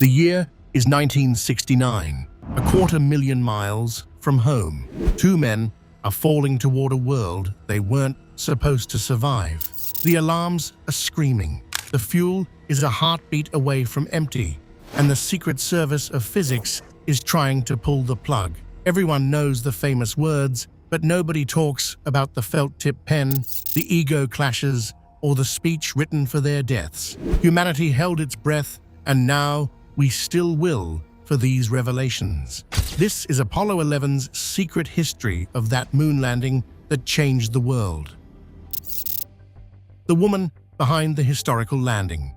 The year is 1969, 250,000 miles from home. Two men are falling toward a world they weren't supposed to survive. The alarms are screaming. The fuel is a heartbeat away from empty, and the Secret Service of Physics is trying to pull the plug. Everyone knows the famous words, but nobody talks about the felt-tip pen, the ego clashes, or the speech written for their deaths. Humanity held its breath, and now we still will for these revelations. This is Apollo 11's secret history of that moon landing that changed the world. The woman behind the historical landing.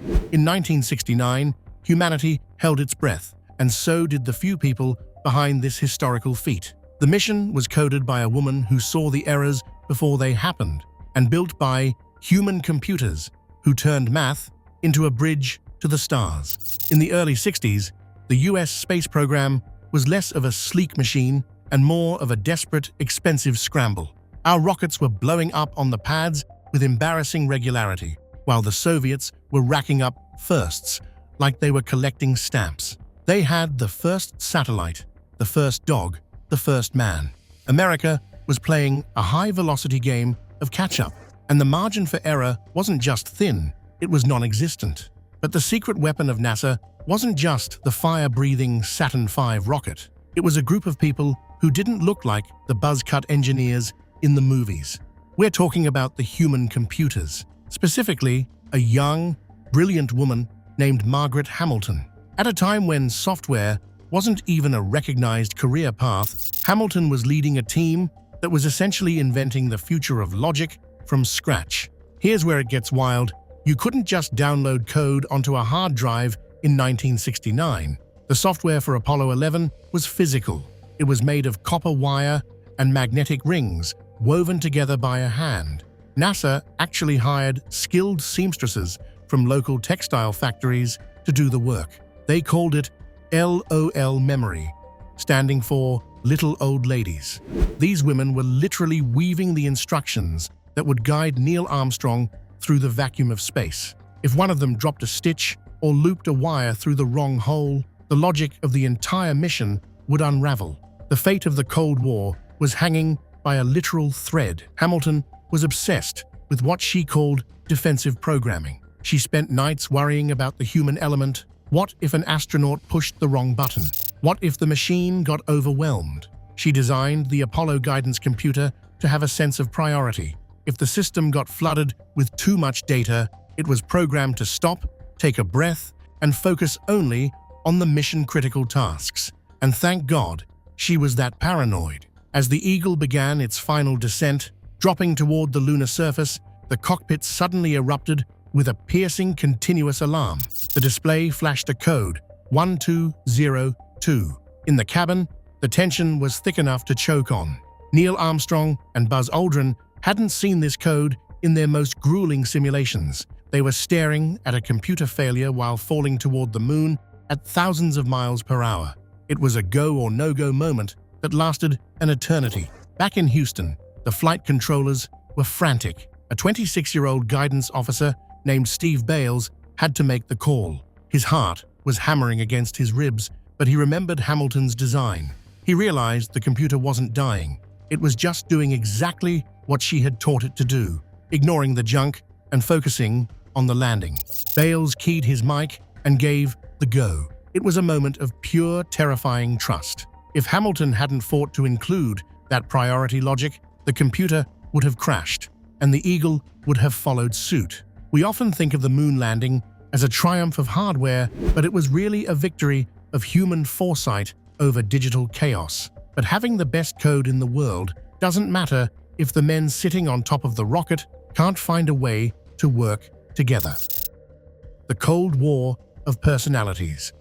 In 1969, humanity held its breath, and so did the few people behind this historical feat. The mission was coded by a woman who saw the errors before they happened, and built by human computers who turned math into a bridge to the stars. In the early 60s, the US space program was less of a sleek machine and more of a desperate, expensive scramble. Our rockets were blowing up on the pads with embarrassing regularity, while the Soviets were racking up firsts like they were collecting stamps. They had the first satellite, the first dog, the first man. America was playing a high-velocity game of catch-up, and the margin for error wasn't just thin, it was non-existent. But the secret weapon of NASA wasn't just the fire-breathing Saturn V rocket. It was a group of people who didn't look like the buzz-cut engineers in the movies. We're talking about the human computers, specifically a young, brilliant woman named Margaret Hamilton. At a time when software wasn't even a recognized career path, Hamilton was leading a team that was essentially inventing the future of logic from scratch. Here's where it gets wild. You couldn't just download code onto a hard drive in 1969. The software for Apollo 11 was physical. It was made of copper wire and magnetic rings woven together by a hand. NASA actually hired skilled seamstresses from local textile factories to do the work. They called it LOL Memory, standing for Little Old Ladies. These women were literally weaving the instructions that would guide Neil Armstrong through the vacuum of space. If one of them dropped a stitch or looped a wire through the wrong hole, the logic of the entire mission would unravel. The fate of the Cold War was hanging by a literal thread. Hamilton was obsessed with what she called defensive programming. She spent nights worrying about the human element. What if an astronaut pushed the wrong button? What if the machine got overwhelmed? She designed the Apollo guidance computer to have a sense of priority. If the system got flooded with too much data, it was programmed to stop, take a breath, and focus only on the mission-critical tasks. And thank God, she was that paranoid. As the Eagle began its final descent, dropping toward the lunar surface, the cockpit suddenly erupted with a piercing, continuous alarm. The display flashed a code, 1202. In the cabin, the tension was thick enough to choke on. Neil Armstrong and Buzz Aldrin hadn't seen this code in their most grueling simulations. They were staring at a computer failure while falling toward the moon at thousands of miles per hour. It was a go or no-go moment that lasted an eternity. Back in Houston, the flight controllers were frantic. A 26-year-old guidance officer named Steve Bales had to make the call. His heart was hammering against his ribs, but he remembered Hamilton's design. He realized the computer wasn't dying. It was just doing exactly what she had taught it to do, ignoring the junk and focusing on the landing. Bales keyed his mic and gave the go. It was a moment of pure, terrifying trust. If Hamilton hadn't fought to include that priority logic, the computer would have crashed, and the Eagle would have followed suit. We often think of the moon landing as a triumph of hardware, but it was really a victory of human foresight over digital chaos. But having the best code in the world doesn't matter if the men sitting on top of the rocket can't find a way to work together. The Cold War of Personalities.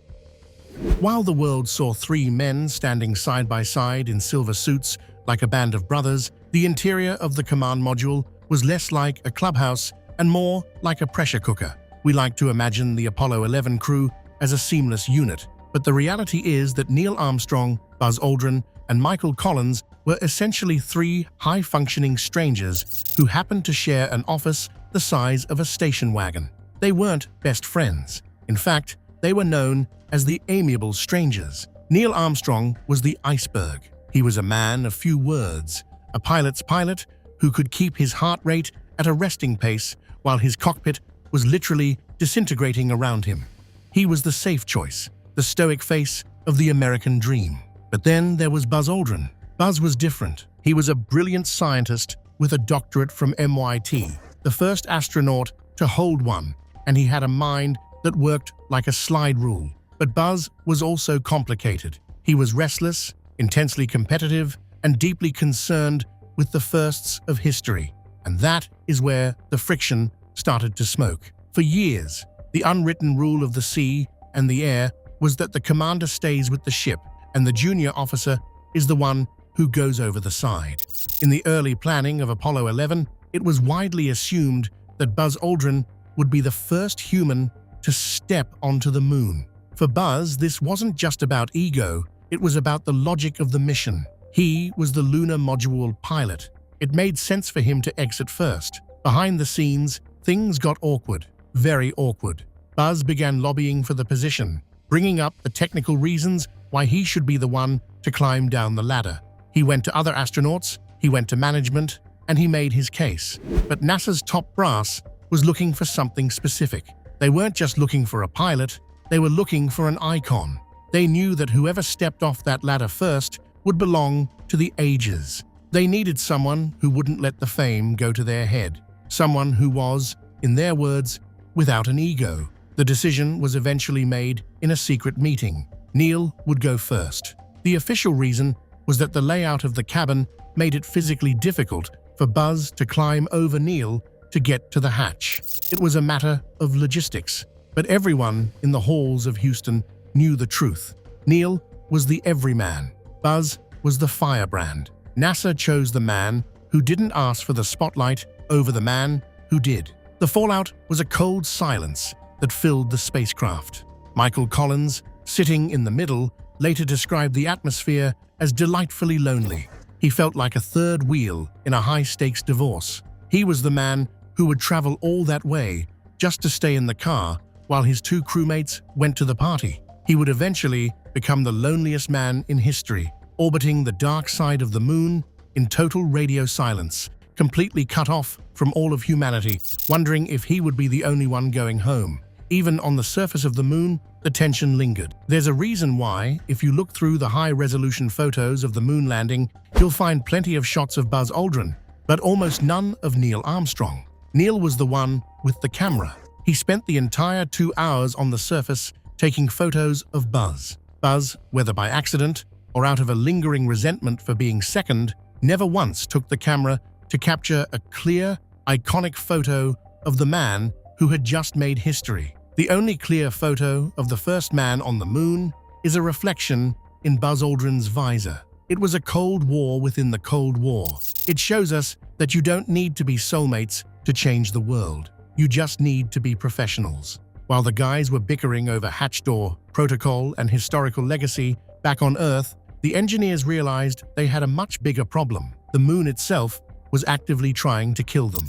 While the world saw three men standing side by side in silver suits like a band of brothers, the interior of the command module was less like a clubhouse and more like a pressure cooker. We like to imagine the Apollo 11 crew as a seamless unit, but the reality is that Neil Armstrong, Buzz Aldrin, and Michael Collins were essentially three high-functioning strangers who happened to share an office the size of a station wagon. They weren't best friends. In fact, They were known as the amiable strangers. Neil Armstrong was the iceberg. He was a man of few words, a pilot's pilot who could keep his heart rate at a resting pace while his cockpit was literally disintegrating around him. He was the safe choice, the stoic face of the American dream. But then there was Buzz Aldrin. Buzz was different. He was a brilliant scientist with a doctorate from MIT, the first astronaut to hold one, and he had a mind that worked like a slide rule. But Buzz was also complicated. He was restless, intensely competitive, and deeply concerned with the firsts of history. And that is where the friction started to smoke. For years, the unwritten rule of the sea and the air was that the commander stays with the ship and the junior officer is the one who goes over the side. In the early planning of Apollo 11, it was widely assumed that Buzz Aldrin would be the first human to step onto the moon. For Buzz, this wasn't just about ego, it was about the logic of the mission. He was the lunar module pilot. It made sense for him to exit first. Behind the scenes, things got awkward, very awkward. Buzz began lobbying for the position, bringing up the technical reasons why he should be the one to climb down the ladder. He went to other astronauts, he went to management, and he made his case. But NASA's top brass was looking for something specific. They weren't just looking for a pilot, they were looking for an icon. They knew that whoever stepped off that ladder first would belong to the ages. They needed someone who wouldn't let the fame go to their head. Someone who was, in their words, without an ego. The decision was eventually made in a secret meeting. Neil would go first. The official reason was that the layout of the cabin made it physically difficult for Buzz to climb over Neil to get to the hatch. It was a matter of logistics. But everyone in the halls of Houston knew the truth. Neil was the everyman. Buzz was the firebrand. NASA chose the man who didn't ask for the spotlight over the man who did. The fallout was a cold silence that filled the spacecraft. Michael Collins, sitting in the middle, later described the atmosphere as delightfully lonely. He felt like a third wheel in a high-stakes divorce. He was the man who would travel all that way just to stay in the car while his two crewmates went to the party. He would eventually become the loneliest man in history, orbiting the dark side of the moon in total radio silence, completely cut off from all of humanity, wondering if he would be the only one going home. Even on the surface of the moon, the tension lingered. There's a reason why, if you look through the high-resolution photos of the moon landing, you'll find plenty of shots of Buzz Aldrin, but almost none of Neil Armstrong. Neil was the one with the camera. He spent the entire 2 hours on the surface taking photos of Buzz. Buzz, whether by accident or out of a lingering resentment for being second, never once took the camera to capture a clear, iconic photo of the man who had just made history. The only clear photo of the first man on the moon is a reflection in Buzz Aldrin's visor. It was a Cold War within the Cold War. It shows us that you don't need to be soulmates to change the world. You just need to be professionals. While the guys were bickering over hatch door, protocol, and historical legacy, back on Earth, the engineers realized they had a much bigger problem. The moon itself was actively trying to kill them.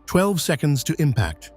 12 seconds to impact.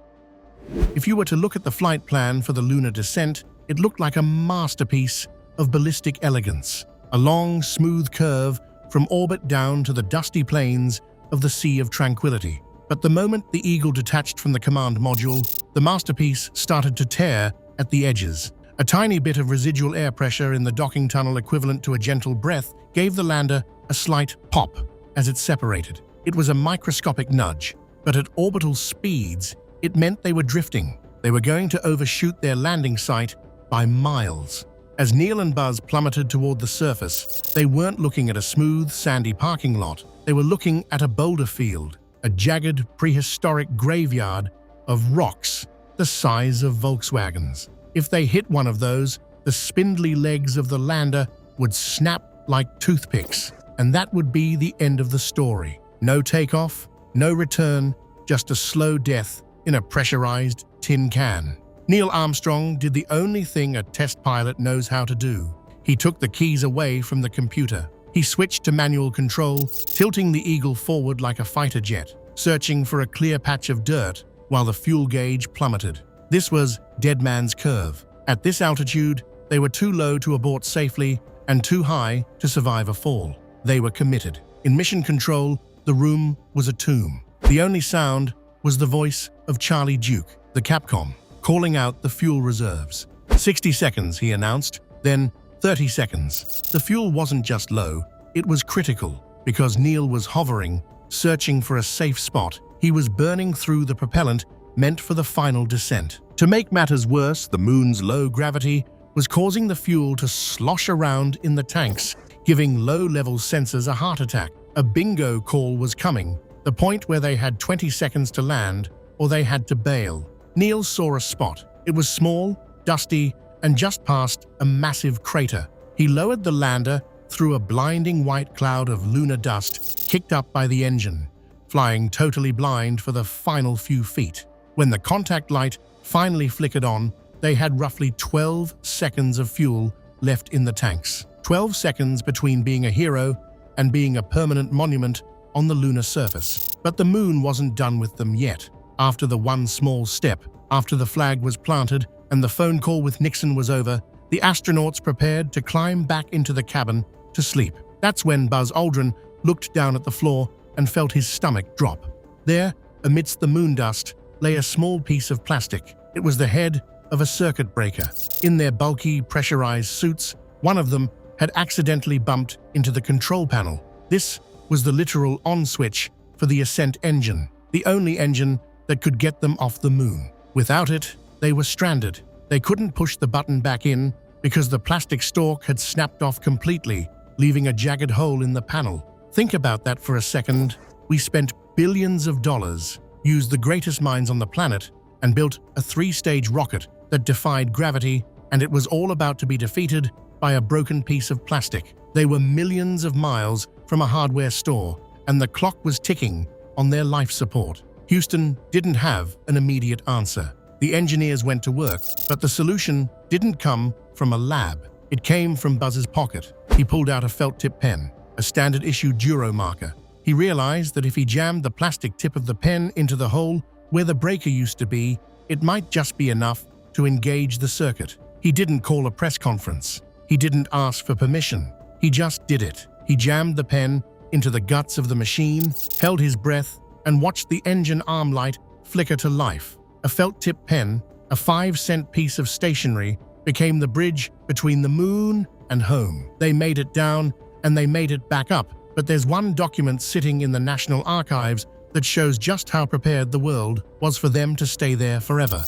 If you were to look at the flight plan for the lunar descent, it looked like a masterpiece of ballistic elegance. A long, smooth curve from orbit down to the dusty plains of the Sea of Tranquility. But the moment the Eagle detached from the command module, the masterpiece started to tear at the edges. A tiny bit of residual air pressure in the docking tunnel, equivalent to a gentle breath, gave the lander a slight pop as it separated. It was a microscopic nudge, but at orbital speeds, it meant they were drifting. They were going to overshoot their landing site by miles. As Neil and Buzz plummeted toward the surface, they weren't looking at a smooth, sandy parking lot. They were looking at a boulder field, a jagged, prehistoric graveyard of rocks the size of Volkswagens. If they hit one of those, the spindly legs of the lander would snap like toothpicks, and that would be the end of the story. No takeoff, no return, just a slow death in a pressurized tin can. Neil Armstrong did the only thing a test pilot knows how to do. He took the keys away from the computer. He switched to manual control, tilting the Eagle forward like a fighter jet, searching for a clear patch of dirt while the fuel gauge plummeted. This was Dead Man's Curve. At this altitude, they were too low to abort safely and too high to survive a fall. They were committed. In mission control, the room was a tomb. The only sound was the voice of Charlie Duke, the Capcom, calling out the fuel reserves. 60 seconds, he announced, then 30 seconds. The fuel wasn't just low, it was critical, because Neil was hovering, searching for a safe spot. He was burning through the propellant meant for the final descent. To make matters worse, the moon's low gravity was causing the fuel to slosh around in the tanks, giving low-level sensors a heart attack. A bingo call was coming, the point where they had 20 seconds to land, or they had to bail. Neil saw a spot. It was small, dusty, and just past a massive crater. He lowered the lander through a blinding white cloud of lunar dust kicked up by the engine, flying totally blind for the final few feet. When the contact light finally flickered on, they had roughly 12 seconds of fuel left in the tanks. 12 seconds between being a hero and being a permanent monument on the lunar surface. But the moon wasn't done with them yet. After the one small step, after the flag was planted and the phone call with Nixon was over, the astronauts prepared to climb back into the cabin to sleep. That's when Buzz Aldrin looked down at the floor and felt his stomach drop. There, amidst the moon dust, lay a small piece of plastic. It was the head of a circuit breaker. In their bulky, pressurized suits, one of them had accidentally bumped into the control panel. This was the literal on switch for the ascent engine, the only engine that could get them off the moon. Without it, they were stranded. They couldn't push the button back in because the plastic stalk had snapped off completely, leaving a jagged hole in the panel. Think about that for a second. We spent billions of dollars, used the greatest minds on the planet, and built a 3-stage rocket that defied gravity, and it was all about to be defeated by a broken piece of plastic. They were millions of miles from a hardware store, and the clock was ticking on their life support. Houston didn't have an immediate answer. The engineers went to work, but the solution didn't come from a lab. It came from Buzz's pocket. He pulled out a felt-tip pen, a standard-issue Duro marker. He realized that if he jammed the plastic tip of the pen into the hole where the breaker used to be, it might just be enough to engage the circuit. He didn't call a press conference. He didn't ask for permission. He just did it. He jammed the pen into the guts of the machine, held his breath, and watched the engine arm light flicker to life. A felt-tip pen, a 5-cent piece of stationery, became the bridge between the moon and home. They made it down, and they made it back up, but there's one document sitting in the National Archives that shows just how prepared the world was for them to stay there forever.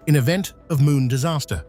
An event of moon disaster.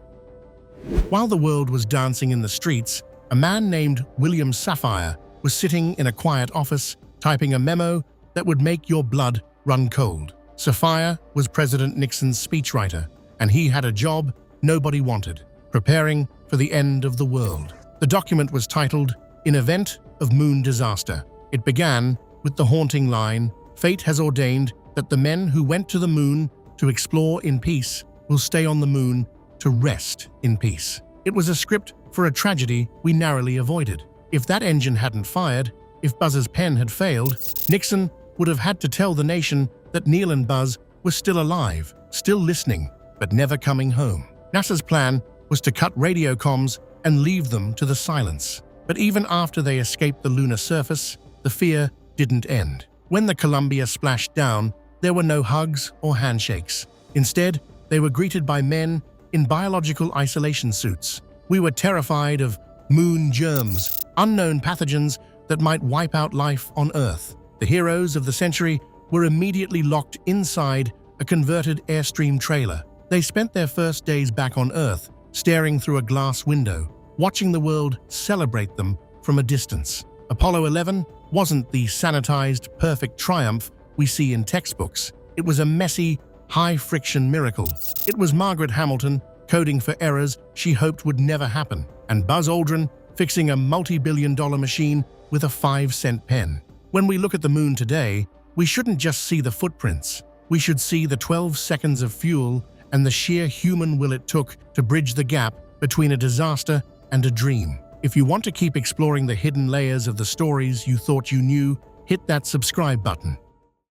While the world was dancing in the streets, a man named William Safire was sitting in a quiet office, typing a memo that would make your blood run cold. Safire was President Nixon's speechwriter, and he had a job nobody wanted, preparing for the end of the world. The document was titled, "An Event of Moon Disaster." It began with the haunting line, "Fate has ordained that the men who went to the moon to explore in peace will stay on the moon to rest in peace." It was a script for a tragedy we narrowly avoided. If that engine hadn't fired, if Buzz's pen had failed, Nixon would have had to tell the nation that Neil and Buzz were still alive, still listening, but never coming home. NASA's plan was to cut radio comms and leave them to the silence. But even after they escaped the lunar surface, the fear didn't end. When the Columbia splashed down, there were no hugs or handshakes. Instead, they were greeted by men in biological isolation suits. We were terrified of moon germs, unknown pathogens that might wipe out life on Earth. The heroes of the century were immediately locked inside a converted Airstream trailer. They spent their first days back on Earth, staring through a glass window, watching the world celebrate them from a distance. Apollo 11 wasn't the sanitized, perfect triumph we see in textbooks. It was a messy, high-friction miracle. It was Margaret Hamilton coding for errors she hoped would never happen, and Buzz Aldrin fixing a multi-billion-dollar machine with a 5-cent pen. When we look at the moon today, we shouldn't just see the footprints. We should see the 12 seconds of fuel and the sheer human will it took to bridge the gap between a disaster and a dream. If you want to keep exploring the hidden layers of the stories you thought you knew, hit that subscribe button.